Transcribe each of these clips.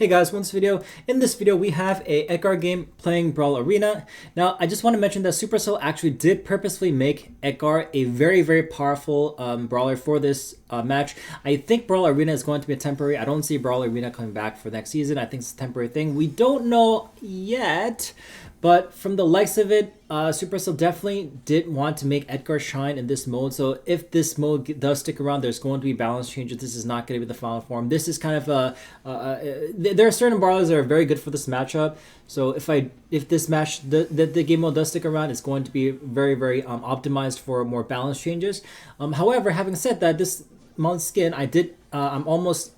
Hey guys, in this video we have a Edgar game playing Brawl Arena. Now I just want to mention that Supercell actually did purposefully make Edgar a very powerful brawler for this match. I think Brawl Arena is going to be a temporary. I don't see Brawl Arena coming back for next season. I think it's a temporary thing. We don't know yet, but from the likes of it, Supercell definitely did want to make Edgar shine in this mode. So if this mode does stick around, there's going to be balance changes. This is not going to be the final form. This is kind of there are certain brawlers that are very good for this matchup. So if this match the game mode does stick around, it's going to be very optimized for more balance changes. However, having said that, this month's skin I almost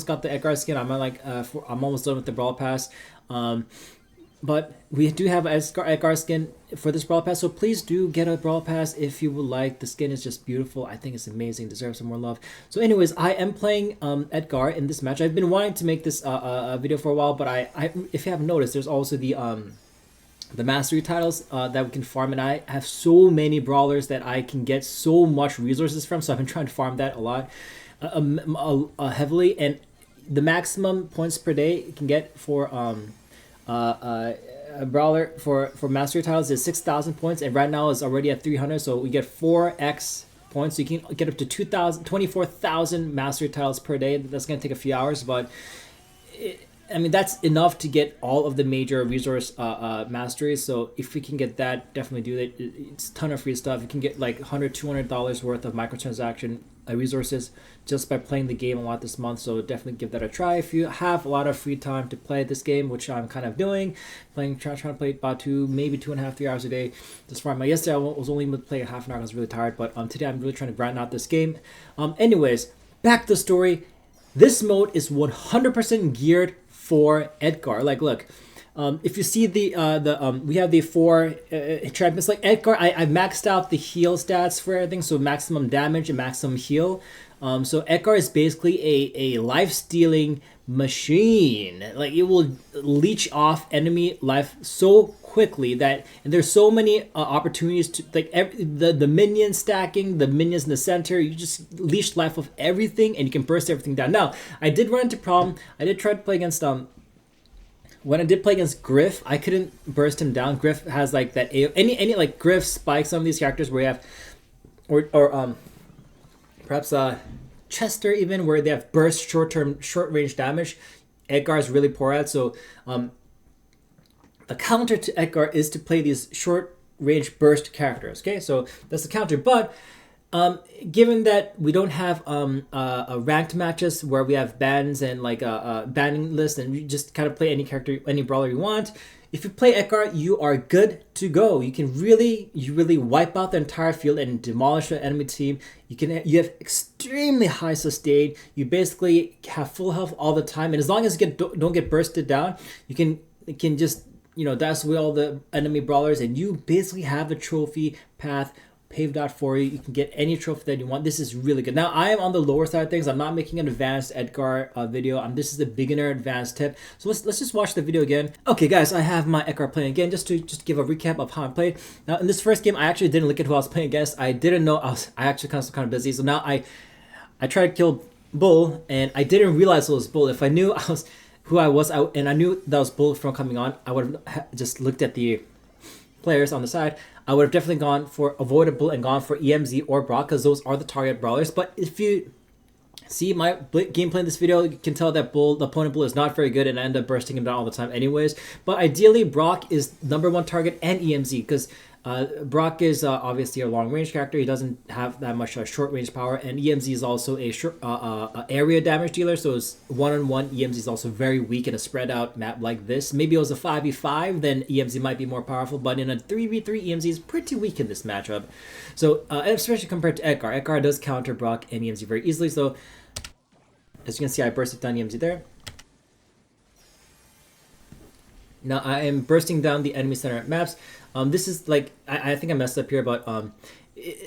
got the Edgar skin. I'm almost done with the Brawl Pass. But we do have an Edgar skin for this Brawl Pass, so please do get a Brawl Pass if you would like. The skin is just beautiful. I think it's amazing. Deserves some more love. So anyways, I am playing Edgar in this match. I've been wanting to make this video for a while, but I if you haven't noticed, there's also the mastery titles that we can farm, and I have so many brawlers that I can get so much resources from, so I've been trying to farm that a lot heavily, and the maximum points per day you can get for a brawler for mastery titles is 6,000 points, and right now is already at 300, so we get 4x points, so you can get up to 24,000 mastery titles per day. That's going to take a few hours, but I mean, that's enough to get all of the major resource masteries. So if we can get that, definitely do that. It's a ton of free stuff. You can get like $100, $200 worth of microtransaction resources just by playing the game a lot this month. So definitely give that a try if you have a lot of free time to play this game, which I'm kind of doing. Trying to play about maybe 2.5, 3 hours a day. Just farm. Yesterday I was only able to play half an hour. I was really tired, but today I'm really trying to grind out this game. Anyways, back to the story. This mode is 100% geared for Edgar. Like, look, if you see we have the 4 champions. Like Edgar, I've maxed out the heal stats for everything, so maximum damage and maximum heal. So Edgar is basically a life stealing machine. Like, it will leech off enemy life so quickly that, and there's so many opportunities to, like, the minion stacking, the minions in the center, you just leash life of everything and you can burst everything down. Now I did run into a problem. I did try to play against when I did play against Griff, I couldn't burst him down. Griff has like that any like Griff, Spike, some of these characters where you have or perhaps Chester, even, where they have burst short range damage. Edgar is really poor at. So the counter to Edgar is to play these short range burst characters. Okay, so that's the counter. But given that we don't have ranked matches where we have bans and like a banning list, and you just kind of play any character, any brawler you want, if you play Edgar, you are good to go. You can really wipe out the entire field and demolish the enemy team. You have extremely high sustain. You basically have full health all the time, and as long as you don't get bursted down, you can just, dash away all the enemy brawlers, and you basically have the trophy path paved out for you. You can get any trophy that you want. This is really good. Now I am on the lower side of things. I'm not making an advanced Edgar video. This is the beginner advanced tip. So let's just watch the video again. Okay guys, I have my Edgar playing again, just to give a recap of how I played. Now in this first game, I actually didn't look at who I was playing against. I didn't know I actually kind of busy. So now I tried to kill Bull, and I didn't realize it was Bull. If I knew who I was, and I knew that was Bull from coming on, I would have just looked at the players on the side. I would have definitely gone for avoidable and gone for EMZ or Brock, because those are the target brawlers. But if you see my gameplay in this video, you can tell that the opponent Bull is not very good, and I end up bursting him down all the time anyways. But ideally, Brock is #1 target, and EMZ, because Brock is obviously a long range character. He doesn't have that much short range power, and EMZ is also a short area damage dealer. So it's 1-on-1. EMZ is also very weak in a spread out map like this. Maybe it was a 5v5, then EMZ might be more powerful, but in a 3v3, EMZ is pretty weak in this matchup. So especially compared to Edgar. Edgar does counter Brock and EMZ very easily. So as you can see, I bursted down EMZ there. Now I am bursting down the enemy center maps. This is like, I think I messed up here, but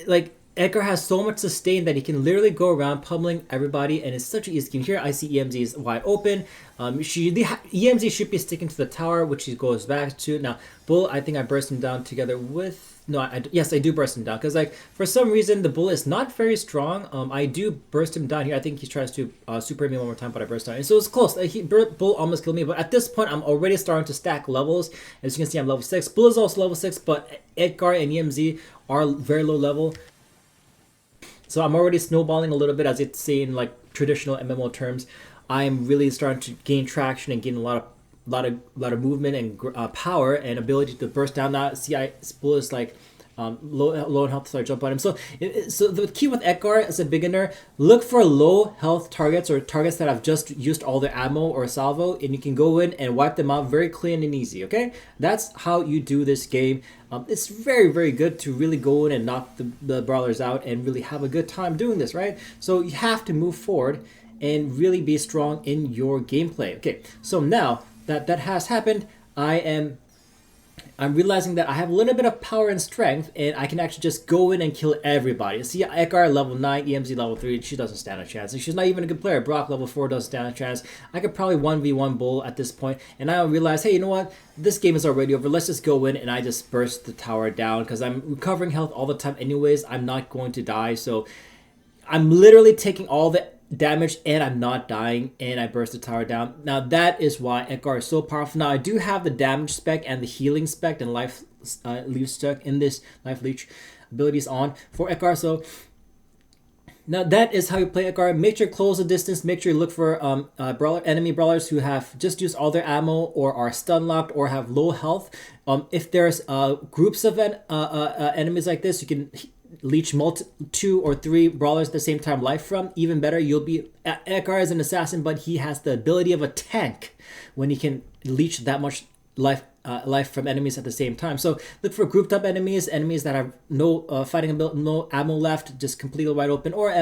like Edgar has so much sustain that he can literally go around pummeling everybody, and it's such an easy game. Here, I see EMZ is wide open. EMZ should be sticking to the tower, which he goes back to. Now, Bull, I think I burst him down together with... No, yes, I do burst him down. Because, like, for some reason, the Bull is not very strong. I do burst him down here. I think he tries to super hit me one more time, but I burst down. And so it's close. Bull almost killed me. But at this point, I'm already starting to stack levels. As you can see, I'm level 6. Bull is also level 6, but Edgar and EMZ are very low level. So I'm already snowballing a little bit, as it's say in like traditional MMO terms. I'm really starting to gain traction and gain a lot of movement and power and ability to burst down. That Bull is like low in health, so I jump on him. So the key with Edgar as a beginner, look for low health targets or targets that have just used all their ammo or salvo, and you can go in and wipe them out very clean and easy. Okay, that's how you do this game. It's very, very good to really go in and knock the brawlers out and really have a good time doing this, right? So you have to move forward and really be strong in your gameplay. Okay, so now that has happened, I'm realizing that I have a little bit of power and strength, and I can actually just go in and kill everybody. See, Edgar level 9, EMZ level 3, she doesn't stand a chance. She's not even a good player. Brock level 4 doesn't stand a chance. I could probably 1v1 Bull at this point, and I realize, hey, you know what? This game is already over. Let's just go in, and I just burst the tower down, because I'm recovering health all the time anyways. I'm not going to die, so I'm literally taking all the damage and I'm not dying, and I burst the tower down. Now that is why Edgar is so powerful. Now I do have the damage spec and the healing spec and life leech spec in this life leech abilities on for Edgar. So now that is how you play Edgar. Make sure you close the distance. Make sure you look for enemy brawlers who have just used all their ammo or are stun locked or have low health. If there's groups of enemies like this, you can leech 2 or 3 brawlers at the same time life from. Even better, you'll be... Edgar is an assassin, but he has the ability of a tank when he can leech that much life from enemies at the same time. So look for grouped up enemies that have no fighting ability, no ammo left, just completely wide open, or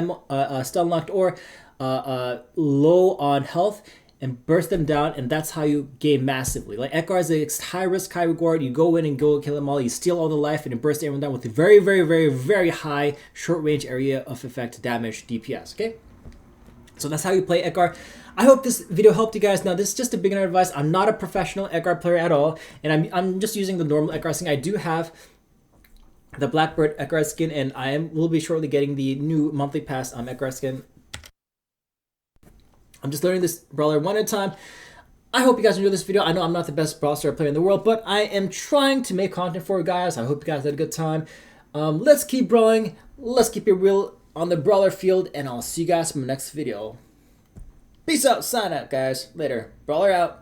stun locked, or low on health, and burst them down, and that's how you gain massively. Like Edgar is a high risk, high reward. You go in and go kill them all. You steal all the life, and you burst everyone down with a very, very, very, very high short range area of effect damage DPS. Okay, so that's how you play Edgar. I hope this video helped you guys. Now this is just a beginner advice. I'm not a professional Edgar player at all, and I'm just using the normal Edgar skin. I do have the Blackbird Edgar skin, and will be shortly getting the new monthly pass Edgar skin. I'm just learning this brawler one at a time. I hope you guys enjoyed this video. I know I'm not the best Brawl Star player in the world, but I am trying to make content for you guys. I hope you guys had a good time. Let's keep brawling. Let's keep it real on the brawler field, and I'll see you guys in the next video. Peace out. Sign out, guys. Later. Brawler out.